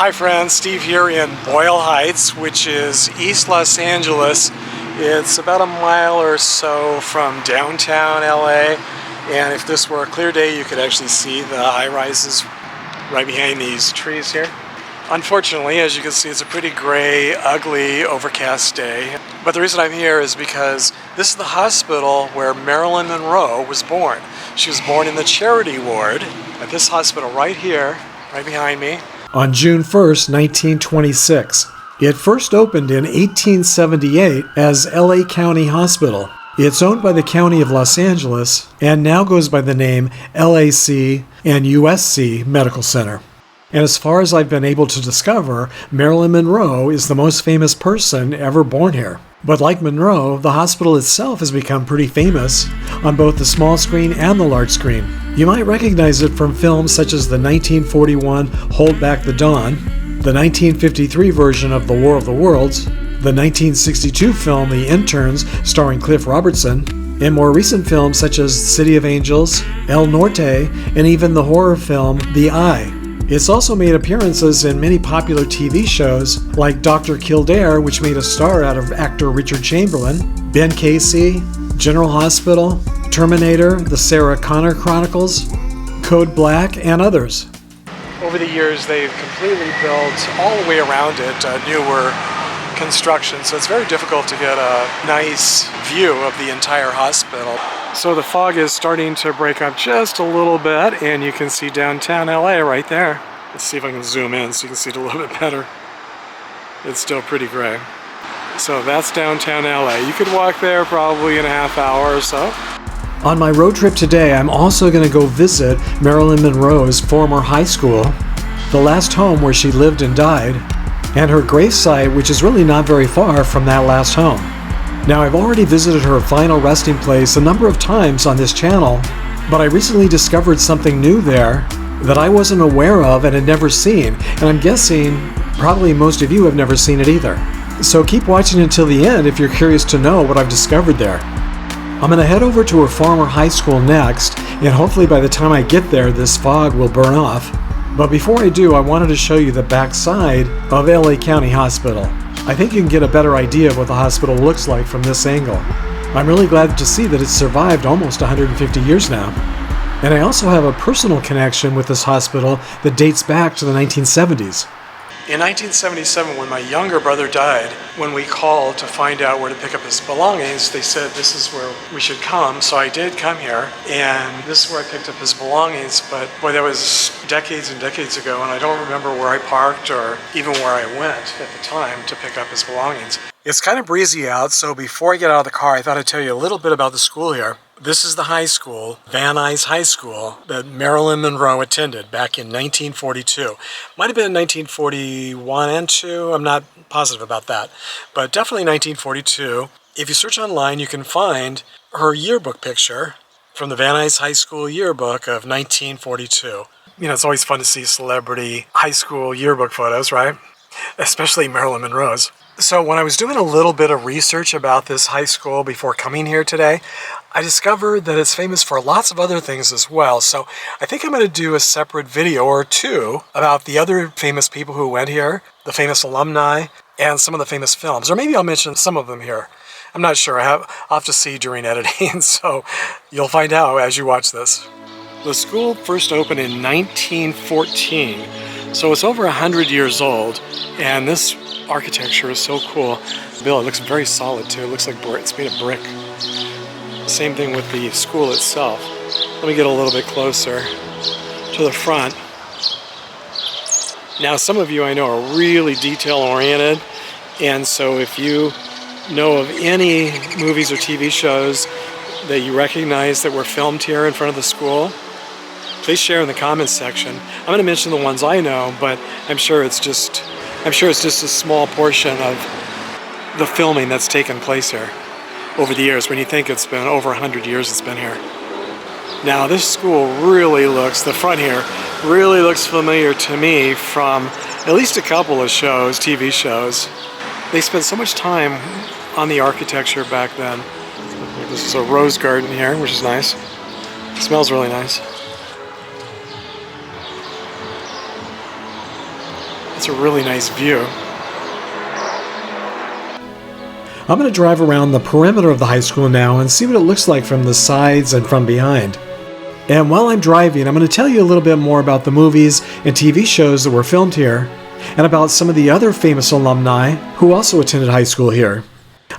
Hi friends, Steve here in Boyle Heights, which is East Los Angeles. It's about a mile or so from downtown LA, and if this were a clear day you could actually see the high-rises right behind these trees here. Unfortunately, as you can see, it's a pretty gray, ugly, overcast day. But the reason I'm here is because this is the hospital where Marilyn Monroe was born. She was born in the charity ward at this hospital right here, right behind me, on June 1st, 1926. It first opened in 1878 as LA County Hospital. It's owned by the County of Los Angeles and now goes by the name LAC and USC Medical Center. And as far as I've been able to discover, Marilyn Monroe is the most famous person ever born here. But like Monroe, the hospital itself has become pretty famous on both the small screen and the large screen. You might recognize it from films such as the 1941 Hold Back the Dawn, the 1953 version of The War of the Worlds, the 1962 film The Interns starring Cliff Robertson, and more recent films such as City of Angels, El Norte, and even the horror film The Eye. It's also made appearances in many popular TV shows like Dr. Kildare, which made a star out of actor Richard Chamberlain, Ben Casey, General Hospital, Terminator, The Sarah Connor Chronicles, Code Black, and others. Over the years, they've completely built all the way around it newer construction, so it's very difficult to get a nice view of the entire hospital. So the fog is starting to break up just a little bit, and you can see downtown LA right there. Let's see if I can zoom in so you can see it a little bit better. It's still pretty gray. So that's downtown LA. You could walk there probably in a half hour or so. On my road trip today, I'm also going to go visit Marilyn Monroe's former high school, the last home where she lived and died, and her gravesite, which is really not very far from that last home. Now, I've already visited her final resting place a number of times on this channel, but I recently discovered something new there that I wasn't aware of and had never seen, and I'm guessing probably most of you have never seen it either. So keep watching until the end if you're curious to know what I've discovered there. I'm going to head over to her former high school next, and hopefully by the time I get there this fog will burn off. But before I do, I wanted to show you the back side of LA County Hospital. I think you can get a better idea of what the hospital looks like from this angle. I'm really glad to see that it's survived almost 150 years now. And I also have a personal connection with this hospital that dates back to the 1970s. In 1977, when my younger brother died, when we called to find out where to pick up his belongings, they said this is where we should come, so I did come here, and this is where I picked up his belongings, but boy, that was decades and decades ago, and I don't remember where I parked or even where I went at the time to pick up his belongings. It's kind of breezy out, so before I get out of the car, I thought I'd tell you a little bit about the school here. This is the high school, Nuys High School, that Marilyn Monroe attended back in 1942. Might have been 1941 and 2, I'm not positive about that, but definitely 1942. If you search online, you can find her yearbook picture from the Nuys High School yearbook of 1942. You know, it's always fun to see celebrity high school yearbook photos, right? Especially Marilyn Monroe's. So when I was doing a little bit of research about this high school before coming here today, I discovered that it's famous for lots of other things as well. So I think I'm going to do a separate video or two about the other famous people who went here, the famous alumni, and some of the famous films. Or maybe I'll mention some of them here. I'm not sure. I'll have to see during editing, so you'll find out as you watch this. The school first opened in 1914, so it's over 100 years old, and this architecture is so cool. The building looks very solid too. It looks like it's made of brick. Same thing with the school itself. Let me get a little bit closer to the front. Now, some of you I know are really detail-oriented, and so if you know of any movies or TV shows that you recognize that were filmed here in front of the school, please share in the comments section. I'm going to mention the ones I know, but I'm sure it's just a small portion of the filming that's taken place here over the years when you think it's been over 100 years it's been here. Now this school really looks, the front here, really looks familiar to me from at least a couple of shows, TV shows. They spent so much time on the architecture back then. This is a rose garden here, which is nice. It smells really nice. It's a really nice view. I'm going to drive around the perimeter of the high school now and see what it looks like from the sides and from behind. And while I'm driving, I'm going to tell you a little bit more about the movies and TV shows that were filmed here, and about some of the other famous alumni who also attended high school here.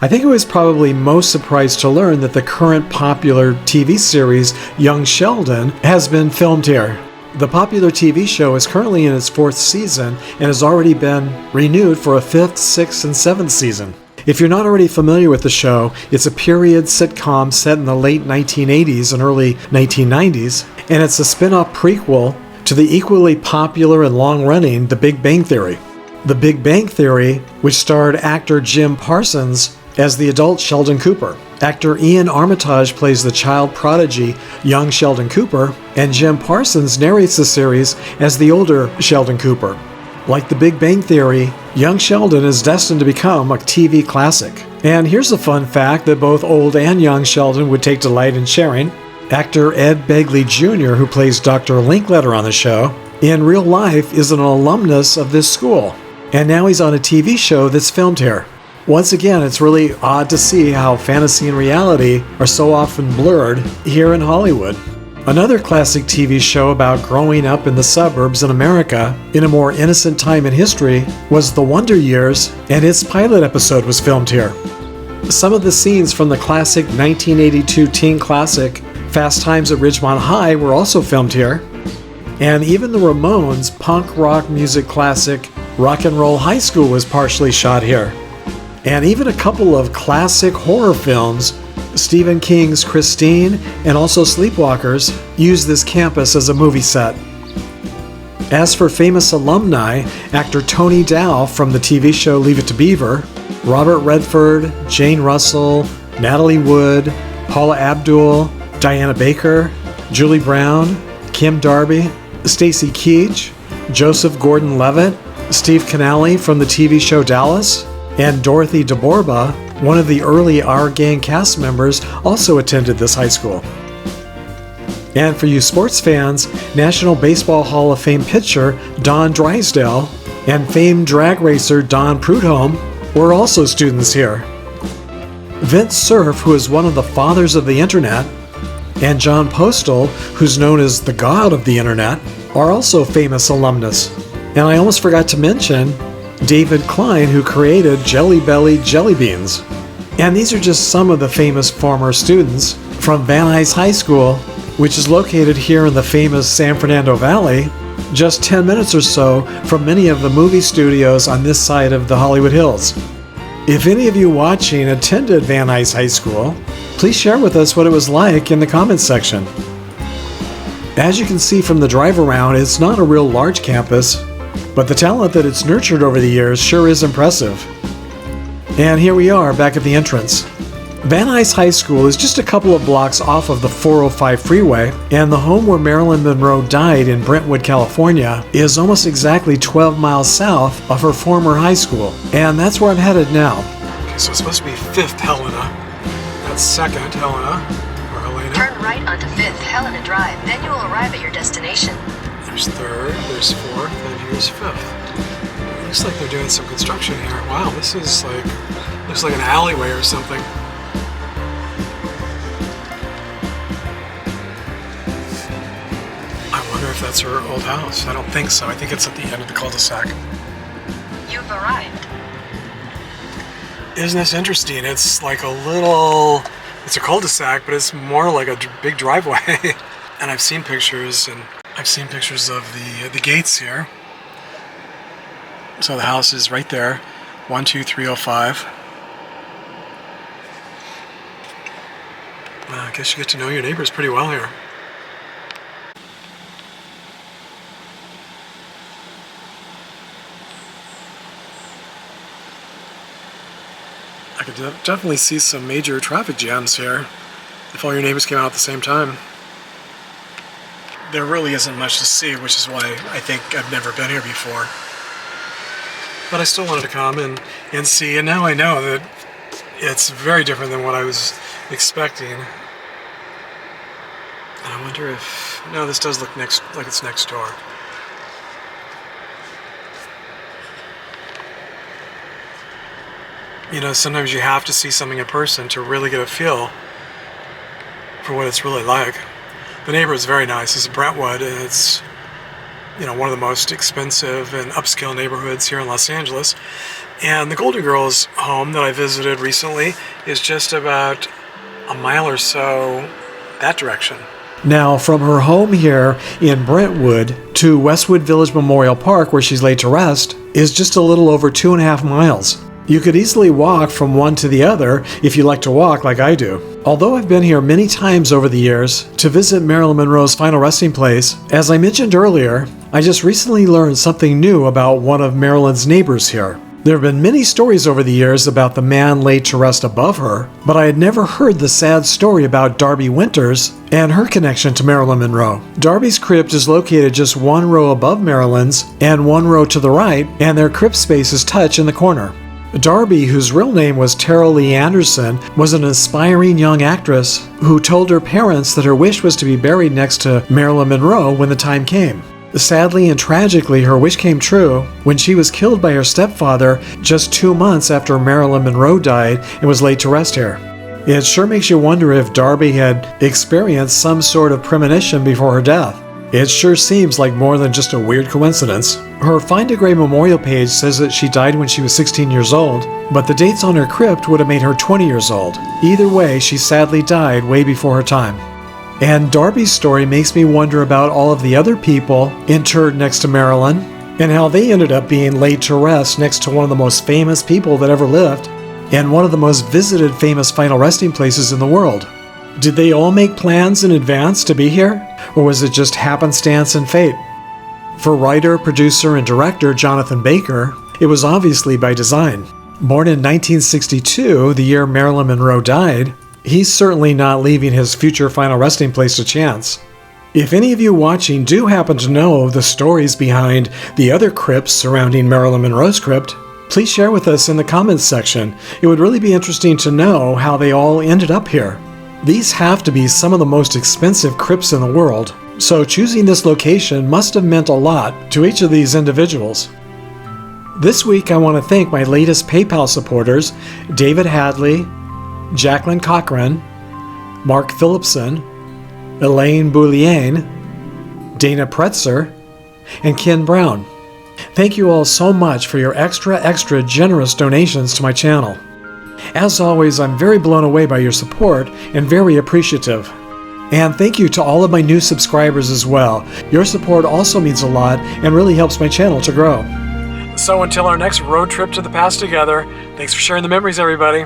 I think I was probably most surprised to learn that the current popular TV series, Young Sheldon, has been filmed here. The popular TV show is currently in its 4th season and has already been renewed for a 5th, 6th, and 7th season. If you're not already familiar with the show, it's a period sitcom set in the late 1980s and early 1990s, and it's a spin-off prequel to the equally popular and long-running The Big Bang Theory. The Big Bang Theory, which starred actor Jim Parsons as the adult Sheldon Cooper. Actor Ian Armitage plays the child prodigy young Sheldon Cooper, and Jim Parsons narrates the series as the older Sheldon Cooper. Like The Big Bang Theory, Young Sheldon is destined to become a TV classic. And here's a fun fact that both old and young Sheldon would take delight in sharing. Actor Ed Begley Jr., who plays Dr. Linkletter on the show, in real life is an alumnus of this school. And now he's on a TV show that's filmed here. Once again, it's really odd to see how fantasy and reality are so often blurred here in Hollywood. Another classic TV show about growing up in the suburbs in America in a more innocent time in history was The Wonder Years, and its pilot episode was filmed here. Some of the scenes from the classic 1982 teen classic Fast Times at Ridgemont High were also filmed here. And even the Ramones' punk rock music classic Rock and Roll High School was partially shot here. And even a couple of classic horror films, Stephen King's Christine and also Sleepwalkers, used this campus as a movie set. As for famous alumni, actor Tony Dow from the TV show Leave It to Beaver, Robert Redford, Jane Russell, Natalie Wood, Paula Abdul, Diana Baker, Julie Brown, Kim Darby, Stacy Keach, Joseph Gordon-Levitt, Steve Canale from the TV show Dallas, and Dorothy DeBorba, one of the early Our Gang cast members, also attended this high school. And for you sports fans, National Baseball Hall of Fame pitcher Don Drysdale and famed drag racer Don Prudhomme were also students here. Vince Cerf, who is one of the fathers of the internet, and John Postal, who's known as the god of the internet, are also famous alumnus. And I almost forgot to mention David Klein, who created Jelly Belly Jelly Beans. And these are just some of the famous former students from Van Nuys High School, which is located here in the famous San Fernando Valley, just 10 minutes or so from many of the movie studios on this side of the Hollywood Hills. If any of you watching attended Van Nuys High School, please share with us what it was like in the comments section. As you can see from the drive around, it's not a real large campus, but the talent that it's nurtured over the years sure is impressive. And here we are back at the entrance. Van Nuys High School is just a couple of blocks off of the 405 freeway, and the home where Marilyn Monroe died in Brentwood, California, is almost exactly 12 miles south of her former high school. And that's where I'm headed now. Okay, so it's supposed to be 5th Helena. That's 2nd Helena, or Helena. Turn right onto 5th Helena Drive, then you will arrive at your destination. There's 3rd, there's 4th, and here's 5th. Looks like they're doing some construction here. Wow, this is like, looks like an alleyway or something. I wonder if that's her old house. I don't think so. I think it's at the end of the cul-de-sac. You've arrived. Isn't this interesting? It's like a little, it's a cul-de-sac, but it's more like a big driveway. And I've seen pictures of the gates here. So the house is right there, 12305. I guess you get to know your neighbors pretty well here. I could definitely see some major traffic jams here if all your neighbors came out at the same time. There really isn't much to see, which is why I think I've never been here before. But I still wanted to come and see, and now I know that it's very different than what I was expecting. And I wonder if, no, this does look like it's next door. You know, sometimes you have to see something in person to really get a feel for what it's really like. The neighborhood is very nice. It's Brentwood, and it's, you know, one of the most expensive and upscale neighborhoods here in Los Angeles. And the Golden Girls home that I visited recently is just about a mile or so that direction. Now, from her home here in Brentwood to Westwood Memorial Park, where she's laid to rest, is just a little over 2.5 miles. You could easily walk from one to the other if you like to walk like I do. Although I've been here many times over the years to visit Marilyn Monroe's final resting place, as I mentioned earlier, I just recently learned something new about one of Marilyn's neighbors here. There have been many stories over the years about the man laid to rest above her, but I had never heard the sad story about Darby Winters and her connection to Marilyn Monroe. Darby's crypt is located just one row above Marilyn's and one row to the right, and their crypt spaces touch in the corner. Darby, whose real name was Tara Lee Anderson, was an aspiring young actress who told her parents that her wish was to be buried next to Marilyn Monroe when the time came. Sadly and tragically, her wish came true when she was killed by her stepfather just 2 months after Marilyn Monroe died and was laid to rest here. It sure makes you wonder if Darby had experienced some sort of premonition before her death. It sure seems like more than just a weird coincidence. Her Find a Grave memorial page says that she died when she was 16 years old, but the dates on her crypt would have made her 20 years old. Either way, she sadly died way before her time. And Darby's story makes me wonder about all of the other people interred next to Marilyn and how they ended up being laid to rest next to one of the most famous people that ever lived and one of the most visited famous final resting places in the world. Did they all make plans in advance to be here, or was it just happenstance and fate? For writer, producer, and director Jonathan Baker, it was obviously by design. Born in 1962, the year Marilyn Monroe died, he's certainly not leaving his future final resting place to chance. If any of you watching do happen to know the stories behind the other crypts surrounding Marilyn Monroe's crypt, please share with us in the comments section. It would really be interesting to know how they all ended up here. These have to be some of the most expensive crypts in the world, so choosing this location must have meant a lot to each of these individuals. This week I want to thank my latest PayPal supporters, David Hadley, Jacqueline Cochran, Mark Phillipson, Elaine Bouliane, Dana Pretzer, and Ken Brown. Thank you all so much for your extra generous donations to my channel. As always, I'm very blown away by your support and very appreciative. And thank you to all of my new subscribers as well. Your support also means a lot and really helps my channel to grow. So until our next road trip to the past together, thanks for sharing the memories, everybody.